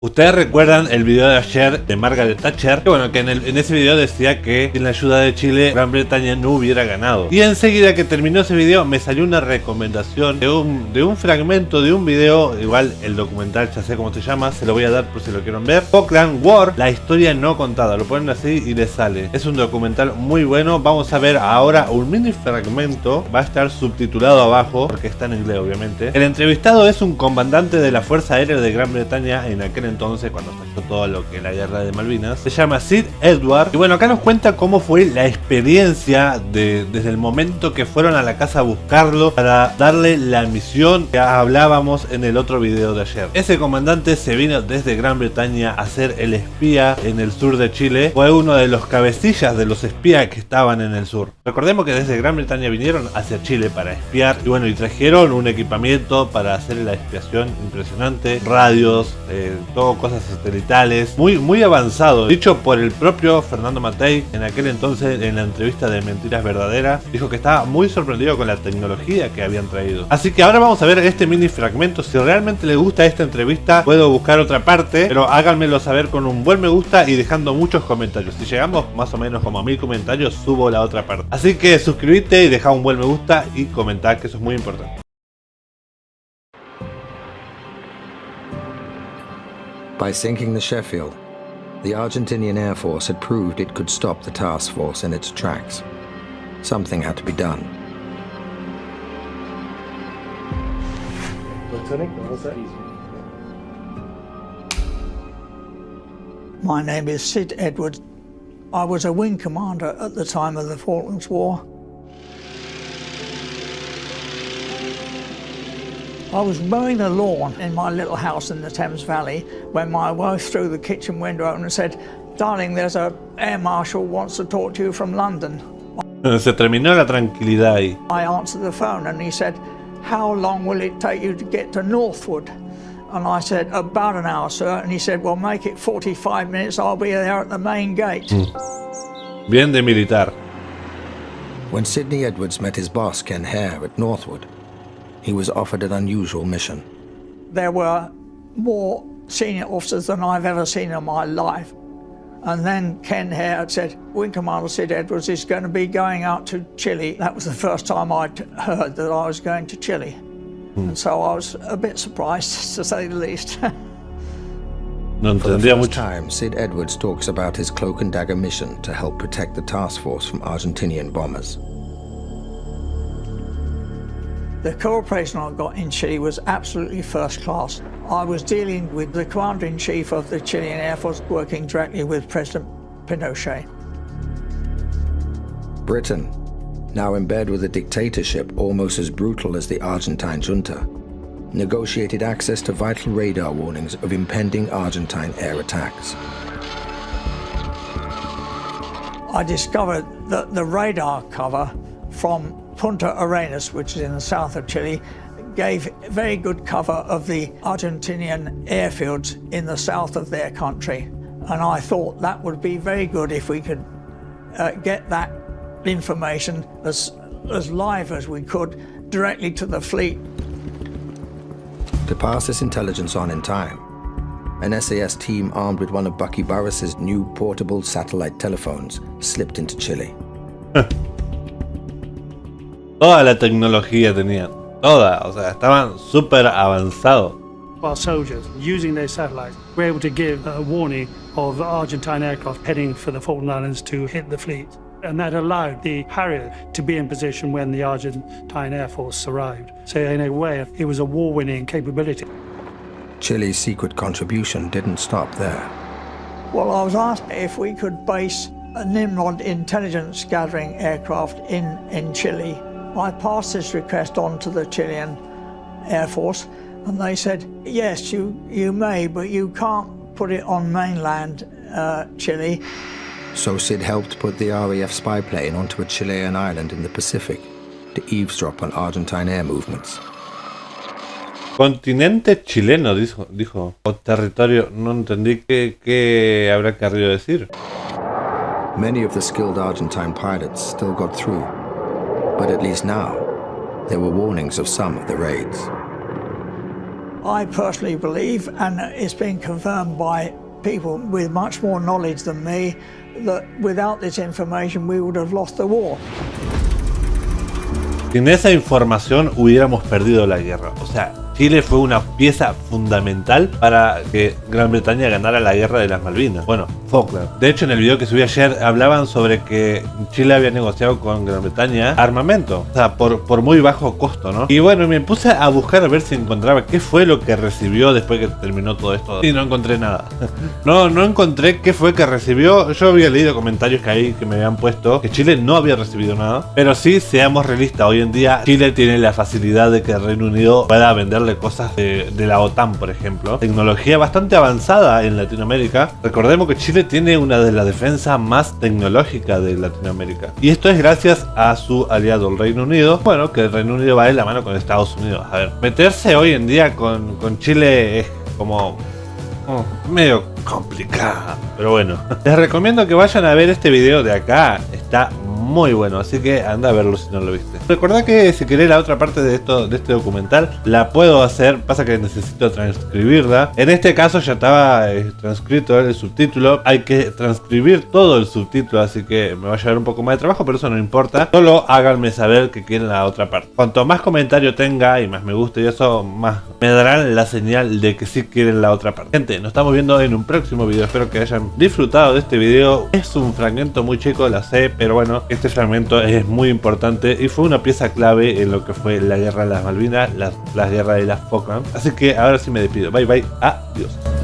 Ustedes recuerdan el video de ayer de Margaret Thatcher, que bueno, que en ese video decía que sin la ayuda de Chile, Gran Bretaña no hubiera ganado. Y enseguida que terminó ese video me salió una recomendación de un fragmento de un video, igual el documental ya sé cómo se llama, se lo voy a dar por si lo quieren ver. Falkland War, la historia no contada, lo ponen así y les sale. Es un documental muy bueno, vamos a ver ahora un mini fragmento, va a estar subtitulado abajo, porque está en inglés obviamente. El entrevistado es un comandante de la Fuerza Aérea de Gran Bretaña en aquel entonces, cuando pasó todo lo que es la guerra de Malvinas. Se llama Sid Edward y bueno, acá nos cuenta cómo fue la experiencia desde el momento que fueron a la casa a buscarlo para darle la misión que hablábamos en el otro video de ayer. Ese comandante se vino desde Gran Bretaña a ser el espía en el sur de Chile, fue uno de los cabecillas de los espías que estaban en el sur. Recordemos que desde Gran Bretaña vinieron hacia Chile para espiar y bueno, y trajeron un equipamiento para hacer la espiación impresionante, radios, todo cosas satelitales, muy avanzado, dicho por el propio Fernando Matei en aquel entonces en la entrevista de Mentiras Verdaderas. Dijo que estaba muy sorprendido con la tecnología que habían traído. Así que ahora vamos a ver este mini fragmento. Si realmente les gusta esta entrevista, puedo buscar otra parte, pero háganmelo saber con un buen me gusta y dejando muchos comentarios. Si llegamos más o menos como a 1000 comentarios, subo la otra parte. Así que suscríbete y deja un buen me gusta y comentar, que eso es muy importante. By sinking the Sheffield, the Argentinian Air Force had proved it could stop the task force in its tracks. Something had to be done. Lieutenant, what was that? My name is Sid Edwards. I was a wing commander at the time of the Falklands War. I was mowing the lawn in my little house in the Thames Valley when my wife threw the kitchen window open and said, "Darling, there's a air marshal wants to talk to you from London." Se terminó la tranquilidad ahí. I answered the phone and he said, "How long will it take you to get to Northwood?" And I said, "About an hour, sir." And he said, "Well, make it 45 minutes. I'll be there at the main gate." Bien de militar. When Sidney Edwards met his boss, Ken Hare, at Northwood, he was offered an unusual mission. There were more senior officers than I've ever seen in my life. And then Ken Hare said, "Wing Commander Sid Edwards is going to be going out to Chile." That was the first time I'd heard that I was going to Chile. And so I was a bit surprised, to say the least. No For the entendía first mucho. time, Sid Edwards talks about his cloak and dagger mission to help protect the task force from Argentinian bombers. The cooperation I got in Chile was absolutely first class. I was dealing with the Commander-in-Chief of the Chilean Air Force, working directly with President Pinochet. Britain, now in bed with a dictatorship almost as brutal as the Argentine junta, negotiated access to vital radar warnings of impending Argentine air attacks. I discovered that the radar cover from Punta Arenas, which is in the south of Chile, gave very good cover of the Argentinian airfields in the south of their country. And I thought that would be very good if we could get that information as live as we could directly to the fleet. To pass this intelligence on in time, an SAS team armed with one of Bucky Barris's new portable satellite telephones slipped into Chile. Toda la tecnología tenían. Toda. O sea, estaban súper avanzados. Our soldiers, using their satellites, were able to give a warning of Argentine aircraft heading for the Falkland Islands to hit the fleet. And that allowed the Harrier to be in position when the Argentine Air Force arrived. So in a way, it was a war-winning capability. Chile's secret contribution didn't stop there. Well, I was asked if we could base a Nimrod intelligence gathering aircraft in Chile. I passed this request on to the Chilean Air Force, and they said, "Yes, you may, but you can't put it on mainland Chile." So Sid helped put the RAF spy plane onto a Chilean island in the Pacific to eavesdrop on Argentine air movements. Continente chileno, dijo. O territorio, no entendí qué habrá querido decir. Many of the skilled Argentine pilots still got through, but at least now, there were warnings of some of the raids. I personally believe, and it's been confirmed by people with much more knowledge than me, that without this information we would have lost the war. Sin esa información hubiéramos perdido la guerra. O sea, Chile fue una pieza fundamental para que Gran Bretaña ganara la guerra de las Malvinas. Bueno, Falkland. De hecho, en el video que subí ayer hablaban sobre que Chile había negociado con Gran Bretaña armamento. O sea, por muy bajo costo, ¿no? Y bueno, me puse a buscar a ver si encontraba qué fue lo que recibió después que terminó todo esto. Y no encontré nada. No encontré qué fue que recibió. Yo había leído comentarios que me habían puesto que Chile no había recibido nada. Pero sí, seamos realistas. Hoy en día Chile tiene la facilidad de que el Reino Unido pueda venderle cosas de la OTAN, por ejemplo. Tecnología bastante avanzada en Latinoamérica. Recordemos que Chile tiene una de las defensas más tecnológicas de Latinoamérica. Y esto es gracias a su aliado el Reino Unido. Bueno, que el Reino Unido va de la mano con Estados Unidos. A ver, meterse hoy en día con Chile es como medio complicado. Pero bueno, les recomiendo que vayan a ver este video de acá. Está muy bueno, así que anda a verlo si no lo viste. Recordá que si querés la otra parte de este documental, la puedo hacer, pasa que necesito transcribirla. En este caso ya estaba transcrito el subtítulo, hay que transcribir todo el subtítulo, así que me va a llevar un poco más de trabajo, pero eso no importa. Solo háganme saber que quieren la otra parte. Cuanto más comentario tenga y más me guste y eso, más me darán la señal de que sí quieren la otra parte. Gente, nos estamos viendo en un próximo video, espero que hayan disfrutado de este video. Es un fragmento muy chico, la sé, pero bueno, este fragmento es muy importante y fue una pieza clave en lo que fue la guerra de las Malvinas, la guerra de las Falkland. Así que ahora sí me despido. Bye bye. Adiós.